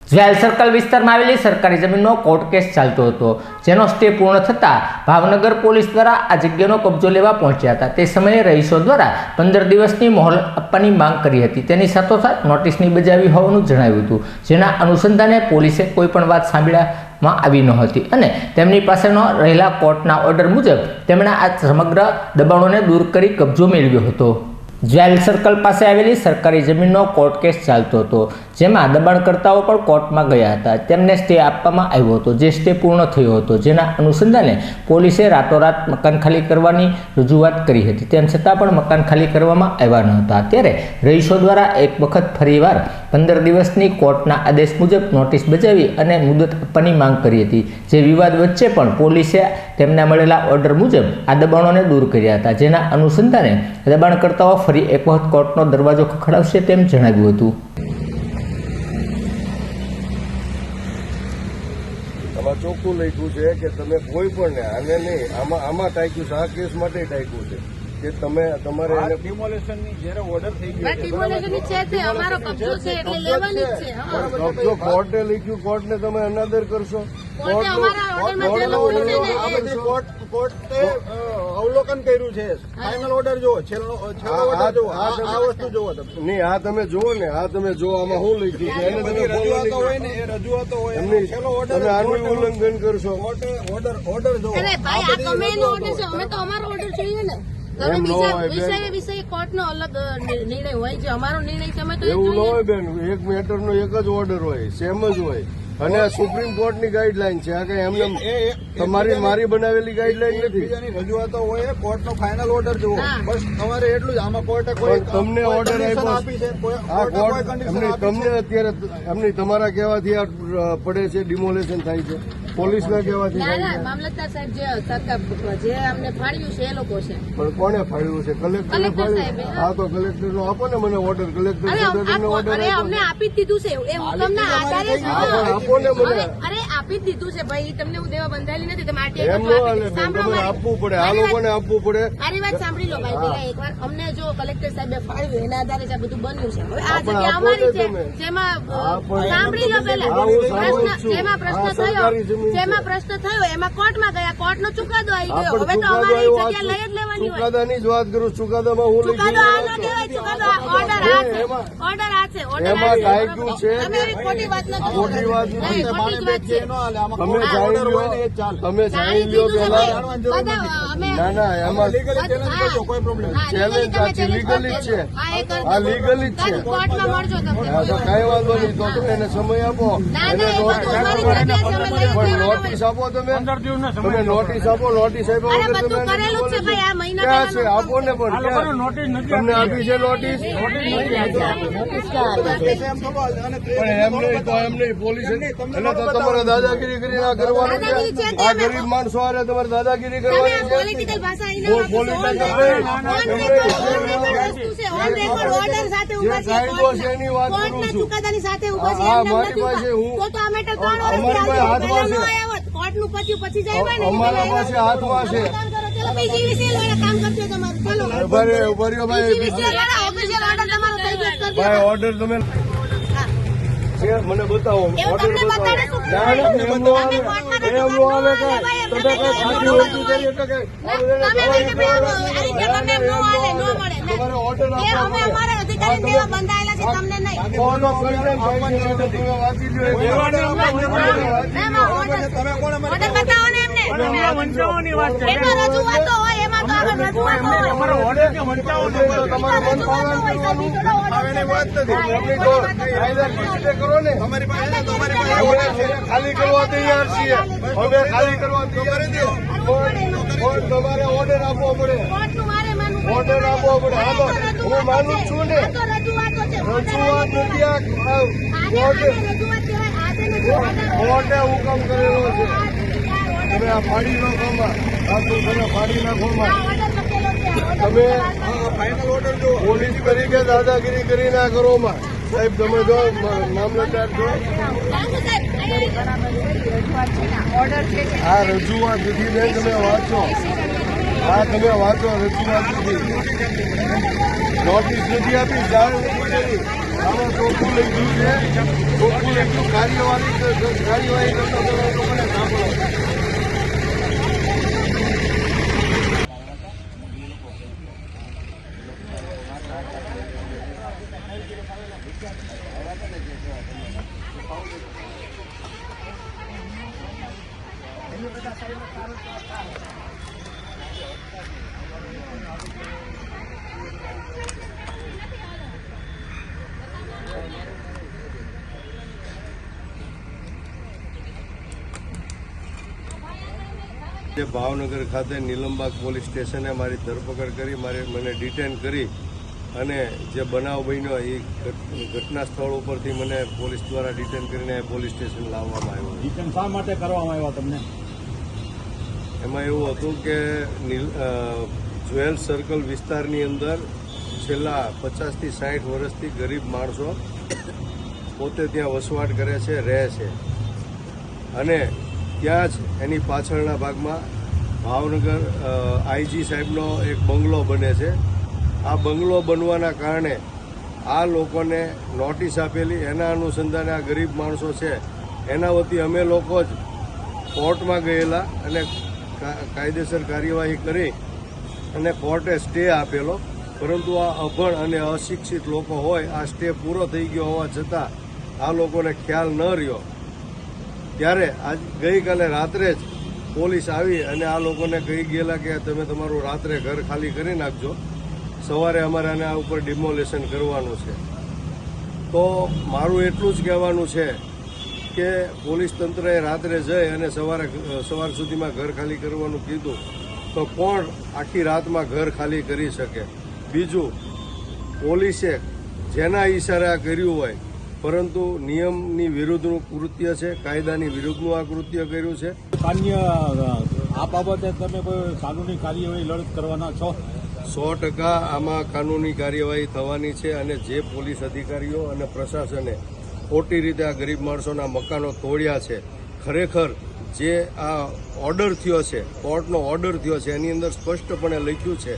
Jewel circle વિસ્તારમાં આવેલી સરકારી જમીનનો કોર્ટ કેસ ચાલતો હતો, જેનો સ્ટે પૂર્ણ થતાં ભાવનગર પોલીસ દ્વારા આ જગ્યાનો કબજો લેવા પહોંચ્યા હતા। તે સમયે રહીશો દ્વારા 15 દિવસની મોહલત આપવાની માંગ કરી હતી। તેની સાથોસાથ નોટિસની બજાવી હોવાનું જણાવ્યું હતું, જેના અનુસંધાને પોલીસે કોઈપણ વાત સાંભળવામાં આવી નહોતી અને તેમની પાસેનો રહેલા કોર્ટના ઓર્ડર મુજબ તેમણે આ સમગ્ર દબાણોને દૂર કરી કબજો મેળવ્યો હતો। જ્વેલ સર્કલ પાસે આવેલી સરકારી જમીનનો કોર્ટ કેસ ચાલતો હતો, જેમાં દબાણકર્તાઓ પણ કોર્ટમાં ગયા હતા। તેમને સ્ટે આપવામાં આવ્યો હતો, જે સ્ટે પૂર્ણ થયો હતો, જેના અનુસંધાને પોલીસે રાતોરાત મકાન ખાલી કરવાની રજૂઆત કરી હતી। તેમ છતાં પણ મકાન ખાલી કરવામાં આવ્યા ન હતા। ત્યારે રહીશો દ્વારા એક વખત ફરીવાર 15 દિવસની કોર્ટના આદેશ મુજબ નોટિસ બજાવી અને મુદત આપવાની માંગ કરી હતી। જે વિવાદ વચ્ચે પણ પોલીસે તેમને મળેલા ઓર્ડર મુજબ આ દબાણોને દૂર કર્યા હતા, જેના અનુસંધાને દબાણકર્તાઓ ફરી એક વખત કોર્ટનો દરવાજો ખખડાવશે તેમ જણાવ્યું હતું। આમાં ચોખ્ખું લખ્યું છે કે તમે કોઈ પણ ને આને નહીં, આમાં ટાંક્યું છે, આ કેસ માટે ટાંક્યું છે કે તમે તમારે ડિમોલેશન ની જ્યારે ઓર્ડર થઈ ગયો ડિમોલેશન ની છે તે અમારો કબજો છે એટલે લેવાની જ છે। હા, કબજો કોર્ટે લખ્યું, કોર્ટને તમે અનાદર કરશો। કોર્ટે અમારા ઓર્ડરમાં જે લખ્યું છે ને આ બધી કોર્ટે અવલોકન કર્યું છે। ફાઇનલ ઓર્ડર જુઓ, છેલ્લો ઓર્ડર જુઓ, આ વસ્તુ જુઓ તમે। નહીં, આ તમે જુઓ ને, આ તમે જુઓ આમાં શું લખ્યું છે, એને તમે રજૂઆતો હોય ને, એ રજૂઆતો હોય, એમની છેલ્લો ઓર્ડર તમે આનું ઉલ્લંઘન કરશો। ઓર્ડર જુઓ। અરે ભાઈ, આ કમેનો ઓર્ડર છે, અમે તો અમારો ઓર્ડર જોઈએ ને। તમે એમ ન હોય બેન। વિષય કોર્ટનો અલગ નિર્ણય હોય છે, અમારો નિર્ણય છે, અમે તો એવું ન હોય બેન, એક મેટરનો એક જ ઓર્ડર હોય, સેમ જ હોય અને આ સુપ્રીમ કોર્ટની ગાઈડલાઈન છે। આ કઈ એમને મારી બનાવેલી ગાઈડલાઈન નથી। બીજાની રજૂઆતો હોય, કોર્ટનો ફાઇનલ ઓર્ડર જુઓ, બસ તમારે એટલું જ। આમાં કોર્ટે કોઈ તમને ઓર્ડર condition આપ્યો આપી છે, આ કોર્ટે કોઈ કોર્ટ condition એમની આપી તમને અત્યારે એમની તમારા કહેવાથી આ પડે છે, ડિમોલેશન થાય છે, પોલીસના કહેવાથી ના થાય ના, છે। મામલતદાર સાહેબ જે અમને ફાળ્યું છે એ લોકો છે। પણ કોને ફાળ્યું છે? કલેક્ટરે ફાળ્યું? સાહેબે, હા, તો કલેક્ટરનો આપો ને મને ઓર્ડર। કલેક્ટર અરે સાહેબે તમને ઓર્ડર અરે આપ્યો અમને આપી જ દીધું છે, એ હુકમના આધારે જ હા, પણ આપો ને મને। અરે આપી જ દીધું છે ભાઈ, તમને હું દેવા બંધાયેલી નથી, તમે આટી એમ ન હાલે બેન, તમારે આપવું પડે, આ લોકોને આપવું પડે। મારી વાત સાંભળી લો ભાઈ, પેલા એકવાર અમને જો કલેક્ટર સાહેબે ફાળવ્યું એના આધારે જ આ બધું બન્યું છે। હવે આ જગ્યા આપો અમારી ને છે, તમે। જેમાં પણ સાંભળી લો પેલા હા, હું સાંભળું જ છું। જેમાં પ્રશ્ન આ થયો, સરકારી જમીન છે। જેમાં પ્રશ્ન થયો એમાં કોર્ટમાં ગયા, કોર્ટનો ચુકાદો આવી હા, ગયો। પણ હવે તો ચુકાદો અમારી આવ્યો, જગ્યા લઈ જ લેવાની હોય। ચુકાદાની જ વાત કરું, ચુકાદામાં હું ચુકાદો આ ન લખ્યું કહેવાય, ચુકાદો ઓર્ડર આ છે, ઓર્ડર આ છે, ઓર્ડર આ એમાં છે। કાયદું છે કે તમે એવી ખોટી વાત નથી ખોટી વાત નહીં, નથી। ખોટી જ વાત છે। તમે જાણી લો, તમે જાણી લ્યો પેલા। ના ના, એમાં લીગલી ચેલેન્જ કરજો, કોઈ પ્રોબ્લેમ ચેલેન્જ આ લીગલી જ છે, આ લીગલી જ છે। કોર્ટમાં મળજો તમને। હા, તો કઈ વાંધો નહીં, તો તમે એને સમય આપો, ના, એને ના, એ બધું અમારી જગ્યાએ છે, અમે લઈ જ પણ લેવાના નોટિસ આપો તમે, તમે નોટિસ આપો, નોટિસ આપ્યા અરે વગર બધું તમે કરેલું જ છે ભાઈ, આ મહિના ક્યાં છે? પહેલાનું આપો ને, પણ ક્યાં? તમને આપી છે નોટિસ? પણ એમ નહીં તો એમ નહીં, પોલીસ એટલે તો તમારે દાદાગીરી કરી ના કરવાનું છે। દાદાગીરી છે તે આ અમે- ગરીબ માણસો હારે તમારે દાદાગીરી તમે કરવાની છે। પોલિટિકલ ભાષા અહીં ના વાપરશો. પોલીસ ઓન રેકોર્ડ વસ્તુ છે, ઓન રેકોર્ડ ઓર્ડર સાથે ઊભા છે, કાયદો છે એની વાત કરું કોર્ટના છું। ચુકાદાની સાથે ઊભા છે, હા, એમને મારી નથી પાસે ઊભા. તો આ મેટર 3 અમારી પાસે હાથમાં છે। કોર્ટનું પત્યું પછી જ આવ્યા ને અમારા પાસે હાથમાં છે। કામ કરો, ચલો PGVCL વાળા કામ કરજો તમારું, ચલો ઉભા રહ્યો ભાઈ, PGVCL વાળા ઓફિશિયલ ઓર્ડર તમારો થઈ ગયો કરજો ભાઈ ઓર્ડર તમે છે, મને બતાવો એવું ઓર્ડર તમને બતાવો। બતાડે શું? ના, ના, એમ નો આવે, કોર્ટમાં એમ નો આવે કાંઈ। તમે કઈ ખાતી વસ્તુ કરી એટલે કઈ આ બધાને તમે દબાવી આ દો. રીતે ગમે એમ નો હાલે, નો મળે. તમારે ઓર્ડર એ આપવો અમે પડે। અમારા અધિકારી દેવા બંધાયેલા છે, તમને નહીં. કોનો કન્ટેન્ટ થાય છે એટલે તમે વાંચી લ્યો એક વાર. એમાં ઓર્ડર બતાવો ને એમને. એમાં રજૂઆતો હોય, એમાં તો આગળ રજૂઆતો હોય. તો તમારે મન પાલન કરવાનું આવેલી વાત નથી। એમની તો કાયદાકીય રીતે કરો ને। તમારી પાસે અમે ખાલી કરવા તૈયાર છીએ, અમે ખાલી કરવા તૈયાર છીએ, પણ તમારે ઓર્ડર આપવો પડે, કોર્ટનું મારે માનવું પડે. ઓર્ડર આપવો પડે। હા, તો હું માનું જ છું ને, આ તો રજૂઆતો છે. રજૂઆત નથી આ કોર્ટે રજૂઆત કહેવાય, આજે નથી ઓર્ડર. કોર્ટે હુકમ કરેલો છે। તમે આ ફાડી નાખોમાં, આ તો તમે ફાડી નાખોમાં, ઓર્ડર લખેલો છે. તમે ફાઇનલ ઓર્ડર જુઓ। પોલીસ તરીકે દાદાગીરી કરી ના કરોમાં। સાહેબ તમે જો મામલતદાર છો, લાગુ સાહેબ, ઓર્ડર છે આ રજૂઆત નથી બેન, તમે વાંચો, આ તમે વાંચો, રજૂઆત નથી। નોટિસ નથી આપી, જાણ નથી કરી. આમાં ચોખ્ખું લખ્યું છે, ચોખ્ખું લખ્યું કાર્યવાહી કરતા લોકોને સાંભળો. ભાવનગર ખાતે નીલમબાગ પોલીસ સ્ટેશને મારી ધરપકડ કરી, મને ડિટેન કરી અને જે બનાવ બન્યો એ ઘટના સ્થળ ઉપરથી મને પોલીસ દ્વારા ડિટેન કરીને પોલીસ સ્ટેશન લાવવામાં આવ્યો. ડિટેન શા માટે કરવામાં આવ્યા તમને? એમાં એવું હતું કે જ્વેલ સર્કલ વિસ્તારની અંદર છેલ્લા 50 થી 60 વર્ષથી ગરીબ માણસો પોતે ત્યાં વસવાટ કરે છે, રહે છે અને ત્યાં જ એની પાછળના ભાગમાં ભાવનગર આઈજી સાહેબનો એક બંગલો બને છે. આ બંગલો બનવાના કારણે આ લોકોને નોટિસ આપેલી, એના અનુસંધાને આ ગરીબ માણસો છે એના વતી અમે લોકો જ કોર્ટમાં ગયેલા અને કાયદેસર કાર્યવાહી કરી અને કોર્ટે સ્ટે આપેલો. પરંતુ આ અભણ અને અશિક્ષિત લોકો હોય, આ સ્ટે પૂરો થઈ ગયો હોવા છતાં આ લોકોને ખ્યાલ ન રહ્યો. ત્યારે આજ ગઈકાલે રાત્રે જ પોલીસ આવી અને આ લોકોને કહી ગયેલા કે તમે તમારું રાત્રે ઘર ખાલી કરી નાખજો, સવારે અમારે આના ઉપર ડિમોલેશન કરવાનું છે. તો મારું એટલું જ કહેવાનું છે કે પોલીસ તંત્રએ રાત્રે જઈ અને સવાર સુધીમાં ઘર ખાલી કરવાનું કીધું તો કોણ આખી રાતમાં ઘર ખાલી કરી શકે? બીજું, પોલીસે જેના ઈશારે આ કર્યું હોય પરંતુ નિયમની વિરુદ્ધનું કૃત્ય છે, કાયદાની વિરુદ્ધનું આ કૃત્ય કર્યું છે. આ બાબતે તમે કોઈ કાનૂની કાર્યવાહી લડત કરવાના છો? 100% આમાં કાનૂની કાર્યવાહી થવાની છે અને જે પોલીસ અધિકારીઓ અને પ્રશાસને ખોટી રીતે આ ગરીબ માણસોના મકાનો તોડ્યા છે, ખરેખર જે આ ઓર્ડર થયો છે, કોર્ટનો ઓર્ડર થયો છે એની અંદર સ્પષ્ટપણે લખ્યું છે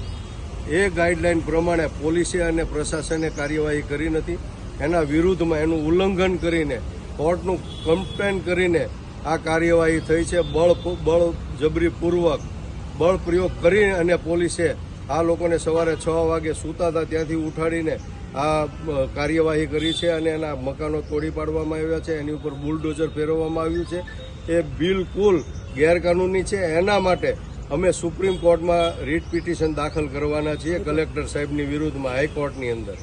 એ ગાઈડલાઈન પ્રમાણે પોલીસે અને પ્રશાસને કાર્યવાહી કરી નથી. એના વિરુદ્ધમાં એનું ઉલ્લંઘન કરીને કોર્ટનું કમ્પ્લેન કરીને આ કાર્યવાહી થઈ છે. બળજબરીપૂર્વક બળ પ્રયોગ કરી અને પોલીસે આ લોકોને સવારે 6 વાગે સૂતા હતા ત્યાંથી ઉઠાડીને આ કાર્યવાહી કરી છે અને એના મકાનો તોડી પાડવામાં આવ્યા છે, એની ઉપર બુલડોઝર ફેરવવામાં આવ્યું છે. એ બિલકુલ ગેરકાનૂની છે. એના માટે અમે સુપ્રીમ કોર્ટમાં રીટ પિટિશન દાખલ કરવાના છીએ કલેક્ટર સાહેબની વિરુદ્ધમાં હાઈકોર્ટની અંદર.